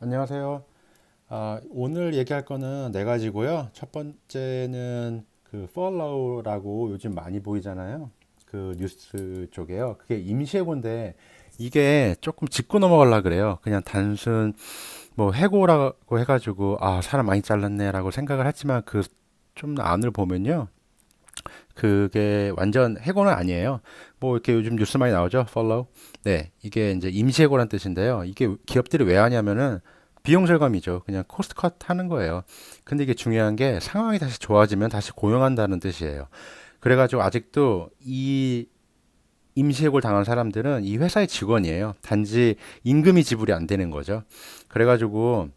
안녕하세요. 오늘 얘기할 거는 네 가지고요. 첫 번째는 그 팔로우라고 요즘 많이 보이잖아요. 그 뉴스 쪽에요. 그게 임시해고인데 이게 조금 짚고 넘어가려 그래요. 그냥 단순 뭐 해고라고 해가지고 사람 많이 잘랐네라고 생각을 했지만 그 좀 안을 보면요. 그게 완전 해고는 아니에요. 뭐 이렇게 요즘 뉴스 많이 나오죠. follow. 네, 이게 이제 임시해고란 뜻인데요. 이게 기업들이 왜 하냐면은 비용 절감이죠. 그냥 코스트 컷 하는 거예요. 근데 이게 중요한 게 상황이 다시 좋아지면 다시 고용한다는 뜻이에요. 그래가지고 아직도 이 임시해고를 당한 사람들은 이 회사의 직원이에요. 단지 임금이 지불이 안 되는 거죠. 그래가지고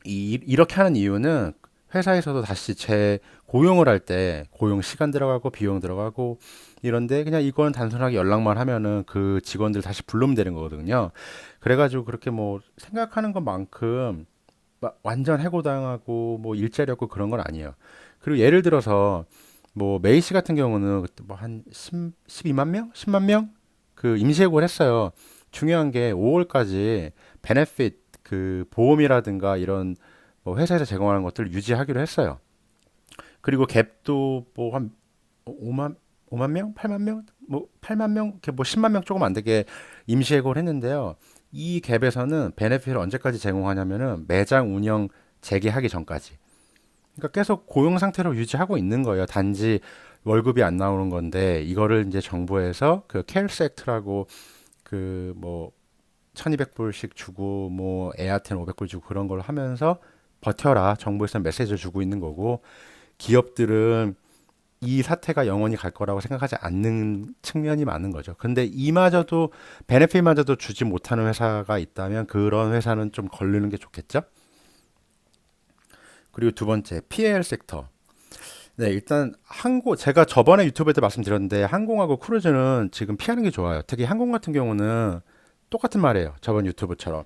이렇게 하는 이유는 회사에서도 다시 재고용을 할 때 고용 시간 들어가고 비용 들어가고 이런데 그냥 이거는 단순하게 연락만 하면은 그 직원들 다시 불르면 되는 거거든요. 그래가지고 그렇게 뭐 생각하는 것만큼 완전 해고당하고 뭐 일자리 없고 그런 건 아니에요. 그리고 예를 들어서 뭐 메이시 같은 경우는 그때 뭐한 12만 명? 10만 명? 그 임시해고를 했어요. 중요한 게 5월까지 베네핏 그 보험이라든가 이런 뭐 회사에서 제공하는 것들을 유지하기로 했어요. 그리고 갭도 뭐 한 5만 명, 8만 명, 뭐 8만 명, 이렇게 뭐 10만 명 조금 안 되게 임시해고를 했는데요. 이 갭에서는 베네핏을 언제까지 제공하냐면은 매장 운영 재개하기 전까지. 그러니까 계속 고용 상태로 유지하고 있는 거예요. 단지 월급이 안 나오는 건데 이거를 이제 정부에서 그 케어스 액트라고 그 뭐 1200불씩 주고 뭐 애한테는 500불 주고 그런 걸 하면서 버텨라. 정부에서 메시지를 주고 있는 거고 기업들은 이 사태가 영원히 갈 거라고 생각하지 않는 측면이 많은 거죠. 근데 이마저도 베네핏마저도 주지 못하는 회사가 있다면 그런 회사는 좀 걸르는 게 좋겠죠. 그리고 두 번째, PL 섹터. 네, 일단 항공 제가 저번에 유튜브에 도 말씀드렸는데 항공하고 크루즈는 지금 피하는 게 좋아요. 특히 항공 같은 경우는 똑같은 말이에요. 저번 유튜브처럼.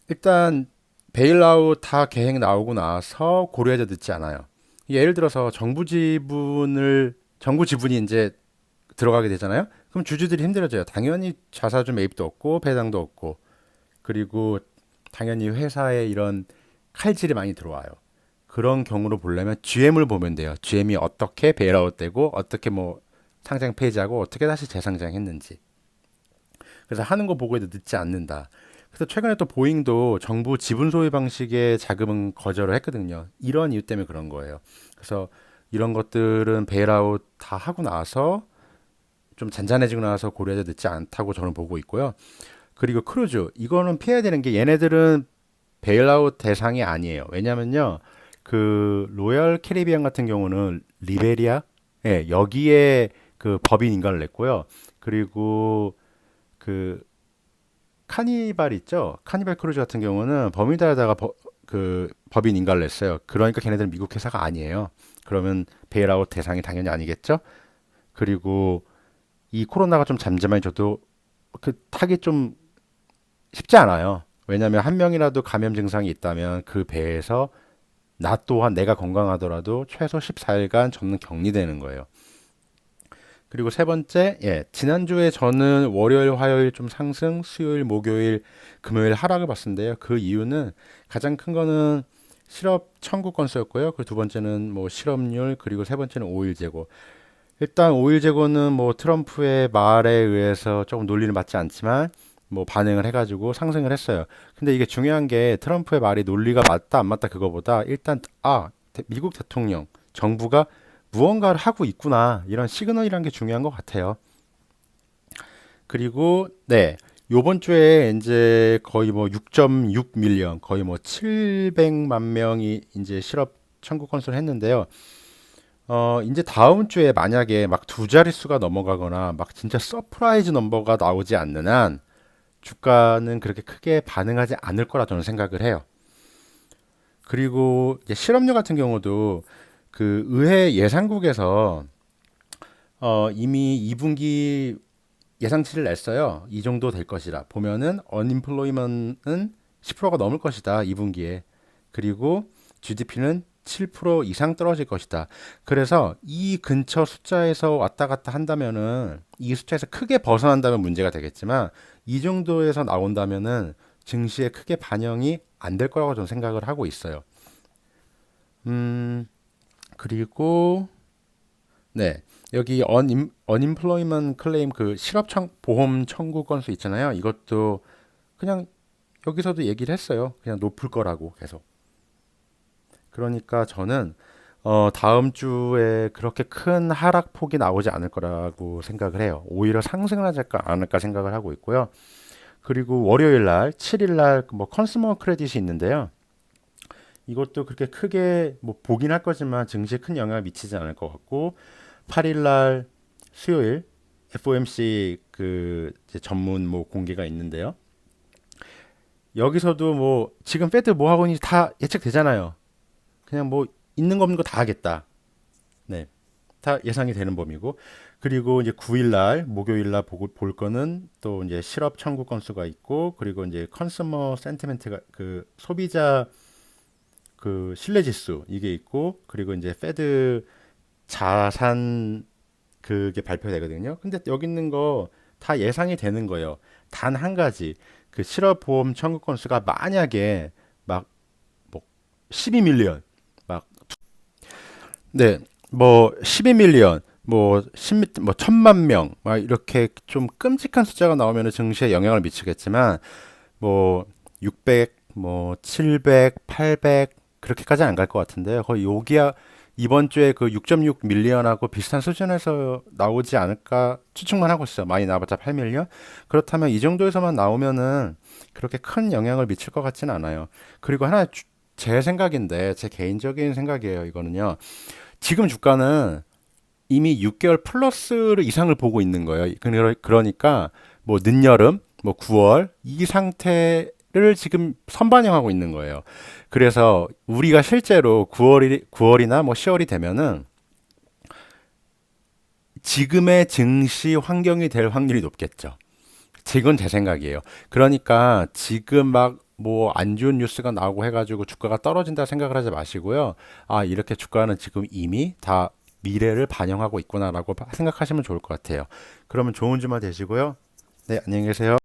일단 베일아웃 다 계획 나오고 나서 고려해서 늦지 않아요. 예를 들어서 정부 지분이 이제 들어가게 되잖아요. 그럼 주주들이 힘들어져요. 당연히 자사주 매입도 없고 배당도 없고 그리고 당연히 회사에 이런 칼질이 많이 들어와요. 그런 경우로 보려면 GM을 보면 돼요. GM이 어떻게 베일아웃 되고 어떻게 뭐 상장 폐지하고 어떻게 다시 재상장했는지. 그래서 하는 거 보고 해도 늦지 않는다. 그래서 최근에 또 보잉도 정부 지분 소유 방식의 자금은 거절을 했거든요. 이런 이유 때문에 그런 거예요. 그래서 이런 것들은 베일아웃 다 하고 나서 좀 잔잔해지고 나서 고려해도 늦지 않다고 저는 보고 있고요. 그리고 크루즈 이거는 피해야 되는 게 얘네들은 베일아웃 대상이 아니에요. 왜냐면요. 그 로열 캐리비안 같은 경우는 리베리아 예, 여기에 그 법인 인가를 냈고요. 그리고 그 카니발 있죠? 카니발 크루즈 같은 경우는 버뮤다에다가 그 법인 인가를 냈어요. 그러니까 걔네들은 미국 회사가 아니에요. 그러면 베일아웃 대상이 당연히 아니겠죠? 그리고 이 코로나가 좀 잠잠해져도 그 타기 좀 쉽지 않아요. 왜냐하면 한 명이라도 감염 증상이 있다면 그 배에서 나 또한 내가 건강하더라도 최소 14일간 접는 격리되는 거예요. 그리고 세 번째, 예, 지난주에 저는 월요일, 화요일 좀 상승, 수요일, 목요일, 금요일 하락을 봤는데요. 그 이유는 가장 큰 거는 실업 청구 건수였고요. 그 두 번째는 뭐 실업률, 그리고 세 번째는 오일 재고. 일단 오일 재고는 뭐 트럼프의 말에 의해서 조금 논리를 맞지 않지만 뭐 반응을 해가지고 상승을 했어요. 근데 이게 중요한 게 트럼프의 말이 논리가 맞다 안 맞다 그거보다 일단 미국 대통령 정부가 무언가를 하고 있구나 이런 시그널이란 게 중요한 것 같아요. 그리고 네 요번 주에 이제 거의 뭐 6.6 밀리언 거의 뭐 700만 명이 이제 실업 청구 건수를 했는데요. 이제 다음 주에 만약에 막 두 자릿수가 넘어가거나 막 진짜 서프라이즈 넘버가 나오지 않는 한 주가는 그렇게 크게 반응하지 않을 거라 저는 생각을 해요. 그리고 이제 실업률 같은 경우도 그 의회 예상국에서 이미 2분기 예상치를 냈어요. 이 정도 될 것이라. 보면은 unemployment은 10%가 넘을 것이다. 2분기에. 그리고 GDP는 7% 이상 떨어질 것이다. 그래서 이 근처 숫자에서 왔다 갔다 한다면은 이 숫자에서 크게 벗어난다면 문제가 되겠지만 이 정도에서 나온다면은 증시에 크게 반영이 안 될 거라고 저는 생각을 하고 있어요. 그리고 네, 여기 unemployment claim 그 보험 청구 건수 있잖아요. 이것도 그냥 여기서도 얘기를 했어요. 그냥 높을 거라고 계속. 그러니까 저는 다음 주에 그렇게 큰 하락폭이 나오지 않을 거라고 생각을 해요. 오히려 상승을 하지 않을까 생각을 하고 있고요. 그리고 월요일 날, 7일 날뭐 컨슈머 크레딧이 있는데요. 이것도 그렇게 크게 뭐 보긴 할 거지만 증시에 큰 영향을 미치지 않을 것 같고 8일 날 수요일 FOMC 그 이제 전문 뭐 공개가 있는데요. 여기서도 뭐 지금 페드 뭐 하고 있는지 다 예측되잖아요. 그냥 뭐 있는 거 없는 거 다 하겠다. 네. 다 예상이 되는 범위고. 그리고 이제 9일 날 목요일 날 볼 거는 또 이제 실업 청구 건수가 있고 그리고 이제 컨슈머 센티멘트가 그 소비자 그 신뢰 지수 이게 있고 그리고 이제 페드 자산 그게 발표되거든요. 근데 여기 있는 거 다 예상이 되는 거예요. 단 한 가지 그 실업보험 청구 건수가 만약에 막 뭐 12밀리언 막 네, 뭐 12밀리언 뭐 1000만 명 막 이렇게 좀 끔찍한 숫자가 나오면 증시에 영향을 미치겠지만 뭐 600, 뭐 700, 800 그렇게까지 안 갈 것 같은데요. 거의 여기야 이번 주에 그 6.6 밀리언하고 비슷한 수준에서 나오지 않을까 추측만 하고 있어요. 많이 나와봤자 8밀리언. 그렇다면 이 정도에서만 나오면은 그렇게 큰 영향을 미칠 것 같지는 않아요. 그리고 하나 제 생각인데 제 개인적인 생각이에요. 이거는요. 지금 주가는 이미 6개월 플러스 이상을 보고 있는 거예요. 그러니까 뭐 늦여름, 뭐 9월 이 상태를 지금 선반영하고 있는 거예요. 그래서 우리가 실제로 9월이나 뭐 10월이 되면은 지금의 증시 환경이 될 확률이 높겠죠. 지금 제 생각이에요. 그러니까 지금 막 뭐 안 좋은 뉴스가 나오고 해가지고 주가가 떨어진다 생각을 하지 마시고요. 아, 이렇게 주가는 지금 이미 다 미래를 반영하고 있구나라고 생각하시면 좋을 것 같아요. 그러면 좋은 주말 되시고요. 네, 안녕히 계세요.